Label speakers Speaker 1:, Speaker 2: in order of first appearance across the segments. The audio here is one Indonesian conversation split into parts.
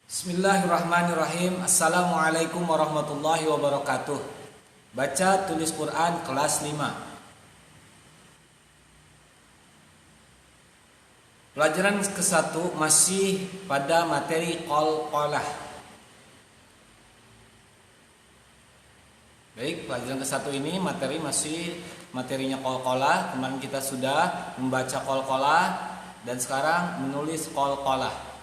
Speaker 1: Bismillahirrahmanirrahim. Assalamualaikum warahmatullahi wabarakatuh. Baca tulis Quran kelas 5. Pelajaran ke-1 masih pada materi qalqalah. Baik, pelajaran ke-1 ini masih materinya qalqalah. Kemarin kita sudah membaca qalqalah dan sekarang menulis qalqalah.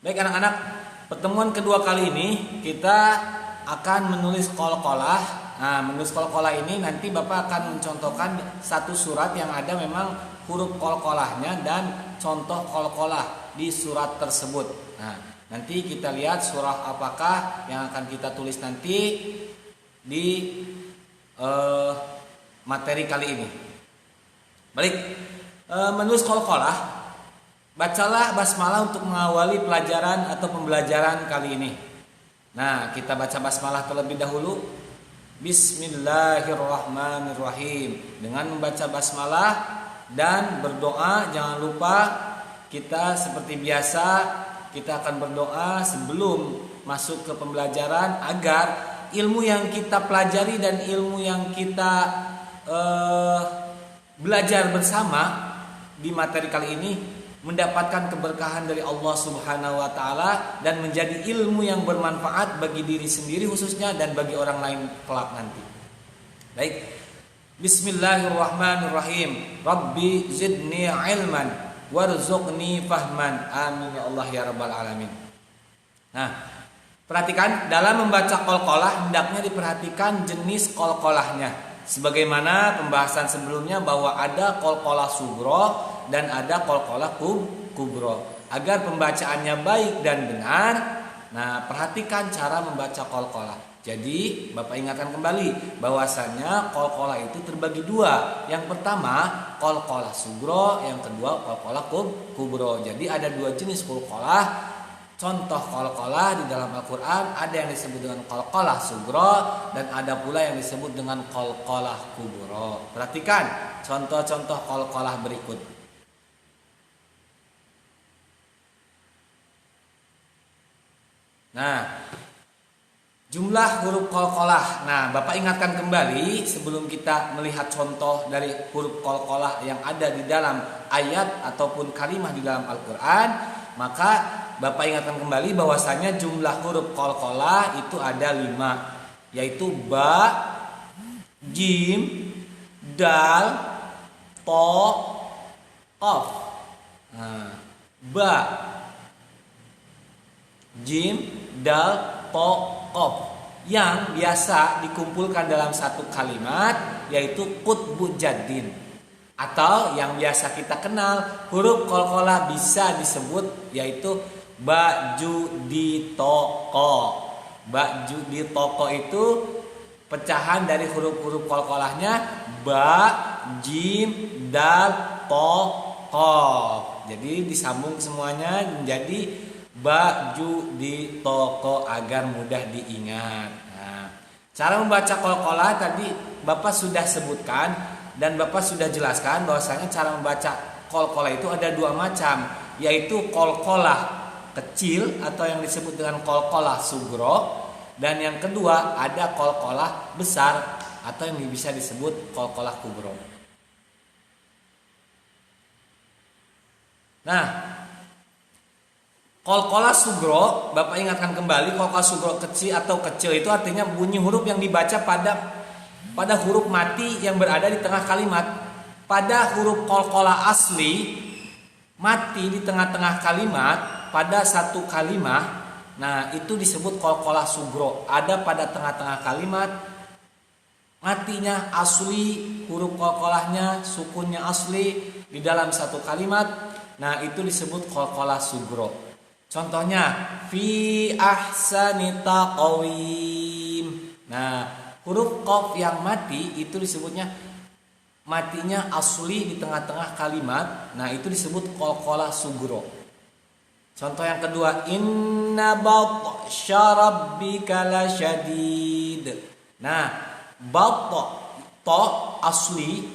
Speaker 1: Baik anak-anak, pertemuan kedua kali ini kita akan menulis qalqalah. Nah, menulis qalqalah ini nanti Bapak akan mencontohkan satu surat yang ada memang huruf qalqalahnya dan contoh qalqalah di surat tersebut. Nah, nanti kita lihat surah apakah yang akan kita tulis nanti di materi kali ini. Baik, menulis qalqalah. Bacalah basmalah untuk mengawali pelajaran atau pembelajaran kali ini. Nah, kita baca basmalah terlebih dahulu. Bismillahirrahmanirrahim. Dengan membaca basmalah dan berdoa, jangan lupa kita seperti biasa kita akan berdoa sebelum masuk ke pembelajaran agar ilmu yang kita pelajari dan ilmu yang kita belajar bersama di materi kali ini mendapatkan keberkahan dari Allah Subhanahu wa taala dan menjadi ilmu yang bermanfaat bagi diri sendiri khususnya dan bagi orang lain kelak nanti. Baik. Bismillahirrahmanirrahim. Rabbi zidni ilman warzuqni fahman. Amin ya Allah ya rabbal alamin. Nah, perhatikan dalam membaca qalqalah hendaknya diperhatikan jenis qalqalahnya. Sebagaimana pembahasan sebelumnya bahwa ada qalqalah sugro dan ada qalqalah kubro. Agar pembacaannya baik dan benar, nah perhatikan cara membaca qalqalah. Jadi Bapak ingatkan kembali bahwasannya qalqalah itu terbagi dua. Yang pertama qalqalah sugro, yang kedua qalqalah kubro. Jadi ada dua jenis qalqalah. Contoh qalqalah di dalam Al-Quran ada yang disebut dengan qalqalah sugro dan ada pula yang disebut dengan qalqalah kubro. Perhatikan contoh-contoh qalqalah berikut. Nah, jumlah huruf qalqalah. Nah, Bapak ingatkan kembali sebelum kita melihat contoh dari huruf qalqalah yang ada di dalam ayat ataupun kalimah di dalam Al-Quran, maka Bapak ingatkan kembali bahwasanya jumlah huruf qalqalah itu ada 5, yaitu ba, jim, dal, to, qaf. Nah, ba, jim, dal, to, qaf yang biasa dikumpulkan dalam satu kalimat yaitu qutbu jaddin. Atau yang biasa kita kenal huruf qalqalah bisa disebut yaitu baju di toko. Baju di toko itu pecahan dari huruf-huruf qalqalahnya ba, jim, dal, to, qaf. Jadi disambung semuanya menjadi baju di toko agar mudah diingat. Nah, cara membaca qalqalah tadi Bapak sudah sebutkan dan Bapak sudah jelaskan bahwasanya cara membaca qalqalah itu ada dua macam, yaitu qalqalah kecil atau yang disebut dengan qalqalah sugro, dan yang kedua ada qalqalah besar atau yang bisa disebut qalqalah kubro. Nah, qalqalah sugro Bapak ingatkan kembali, qalqalah sugro kecil atau kecil itu artinya bunyi huruf yang dibaca pada huruf mati yang berada di tengah kalimat. Pada huruf qalqalah asli mati di tengah-tengah kalimat pada satu kalimat, nah itu disebut qalqalah sugro. Ada pada tengah-tengah kalimat matinya asli, huruf qalqalahnya sukunnya asli di dalam satu kalimat, nah itu disebut qalqalah sugro. Contohnya fi ahsani taqwim. Nah, huruf qaf yang mati itu disebutnya matinya asli di tengah-tengah kalimat. Nah, itu disebut qalqalah sugro. Contoh yang kedua, inna batsya rabbika lasyadid. Nah, to asli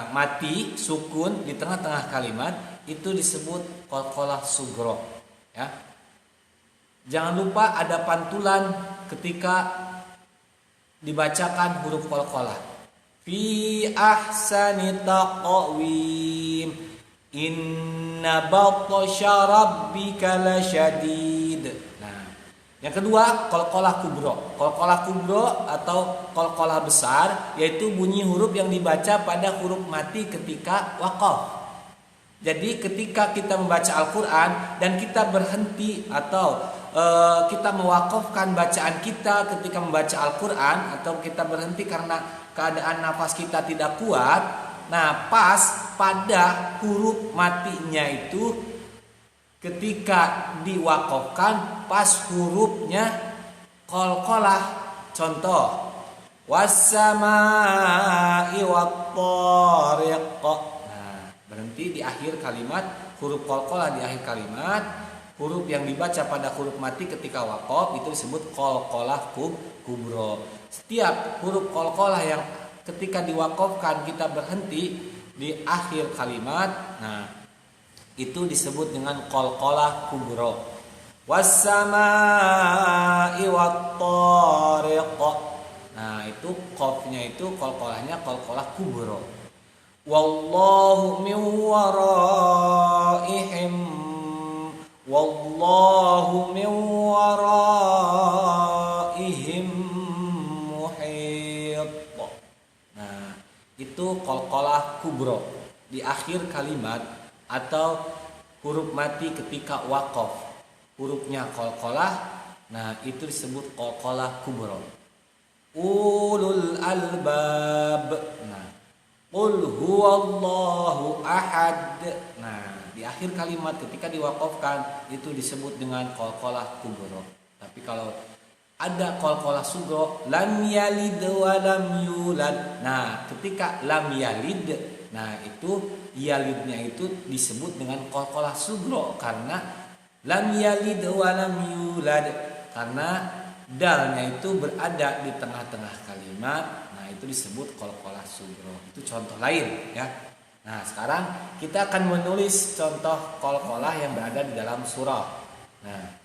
Speaker 1: mati sukun di tengah-tengah kalimat itu disebut qalqalah sugro, ya. Jangan lupa ada pantulan ketika dibacakan huruf qalqalah. Fi ahsani taqwim inna batsha rabbika lasyadid. Nah, yang kedua qalqalah kubro. Qalqalah kubro atau qalqalah besar yaitu bunyi huruf yang dibaca pada huruf mati ketika waqaf. Jadi ketika kita membaca Al-Quran dan kita berhenti atau kita mewakafkan bacaan kita ketika membaca Al-Quran atau kita berhenti karena keadaan nafas kita tidak kuat. Nah, pas pada huruf matinya itu ketika diwakafkan pas hurufnya qalqalah. Contoh was-samaa'i wat-thariq. Berhenti di akhir kalimat, huruf qalqalah di akhir kalimat, huruf yang dibaca pada huruf mati ketika waqaf itu disebut qalqalah kubro. Setiap huruf qalqalah yang ketika diwaqafkan kita berhenti di akhir kalimat, nah itu disebut dengan qalqalah kubro. Was-samaa'i wat-thariq. Nah, itu qafnya itu qalqalahnya qalqalah kubro. Wallahu min waraihim muhit. Nah, itu qalqalah kubro di akhir kalimat atau huruf mati ketika waqaf. Hurufnya qalqalah, nah itu disebut qalqalah kubro. Ulul albab. Nah, Qul huwallahu ahad. Nah, di akhir kalimat ketika diwakafkan itu disebut dengan qalqalah kubro. Tapi kalau ada qalqalah sugro, lam yalid wa lam yulad. Nah, ketika lam yalid, nah itu yalidnya itu disebut dengan qalqalah sugro karena lam yalid wa lam yulad, karena dalnya itu berada di tengah-tengah kalimat. Itu disebut qalqalah sugro. Itu contoh lain, ya. Nah, sekarang kita akan menulis contoh qalqalah yang berada di dalam surah. Nah,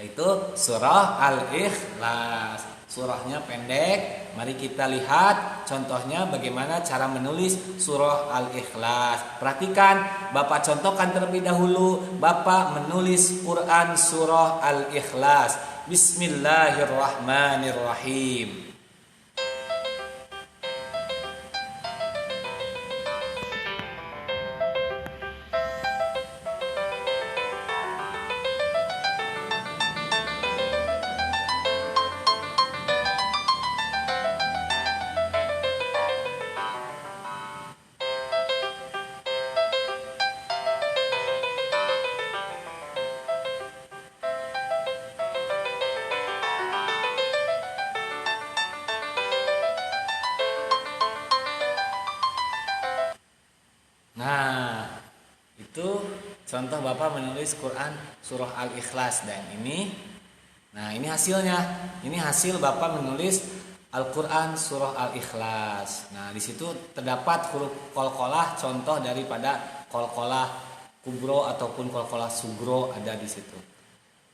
Speaker 1: yaitu surah Al-Ikhlas. Surahnya pendek. Mari kita lihat contohnya bagaimana cara menulis surah Al-Ikhlas. Perhatikan, Bapak contohkan terlebih dahulu. Bapak menulis Quran surah Al-Ikhlas. Bismillahirrahmanirrahim. Nah, itu contoh Bapak menulis Quran surah Al-Ikhlas. Dan ini, nah ini hasilnya. Ini hasil Bapak menulis Al-Quran surah Al-Ikhlas. Nah, di situ terdapat huruf qalqalah, contoh daripada qalqalah kubro ataupun qalqalah sugro ada di situ.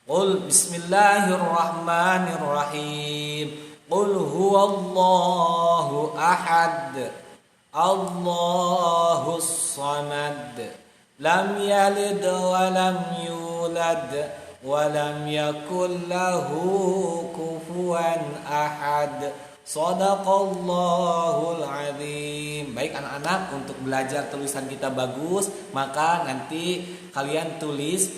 Speaker 1: Qul bismillahirrahmanirrahim. Qul huwallahu ahad. Allahus samad. Lam yalid wa lam yulad wa lam yakul lahu kufuwan ahad. Shadaqallahul azim. Baik anak-anak, untuk belajar tulisan kita bagus, maka nanti kalian tulis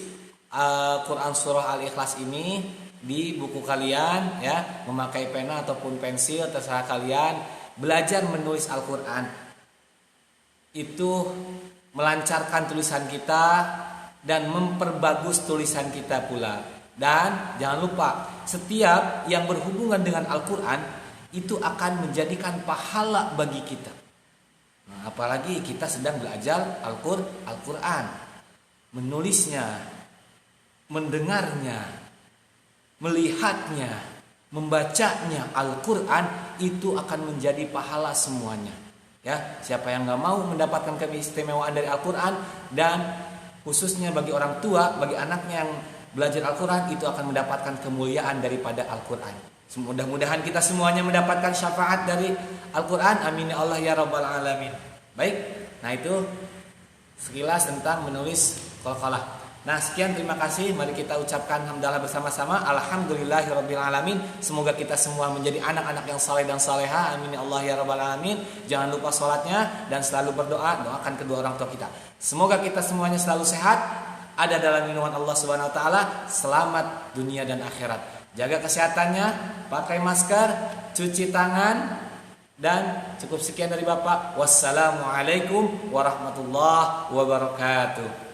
Speaker 1: Quran surah Al-Ikhlas ini di buku kalian, ya, memakai pena ataupun pensil terserah kalian. Belajar menulis Al-Quran itu melancarkan tulisan kita dan memperbagus tulisan kita pula. Dan jangan lupa, setiap yang berhubungan dengan Al-Quran itu akan menjadikan pahala bagi kita. Nah, apalagi kita sedang belajar Al-Quran, menulisnya, mendengarnya, melihatnya, membacanya Al-Quran itu akan menjadi pahala semuanya. Ya, siapa yang nggak mau mendapatkan keistimewaan dari Al-Quran, dan khususnya bagi orang tua, bagi anaknya yang belajar Al-Quran, itu akan mendapatkan kemuliaan daripada Al-Quran. Mudah-mudahan kita semuanya mendapatkan syafaat dari Al-Quran. Amin ya Allah ya Rabbal Alamin. Baik, nah itu sekilas tentang menulis qalqalah. Nah sekian, terima kasih. Mari kita ucapkan hamdalah bersama-sama. Alhamdulillahirabbil alamin. Semoga kita semua menjadi anak-anak yang saleh dan saleha. Amin ya Allah ya Rabbal Alamin. Jangan lupa sholatnya dan selalu berdoa. Doakan kedua orang tua kita. Semoga kita semuanya selalu sehat, ada dalam lindungan Allah Subhanahu wa taala, selamat dunia dan akhirat. Jaga kesehatannya, pakai masker, cuci tangan, dan cukup sekian dari Bapak. Wassalamualaikum warahmatullahi wabarakatuh.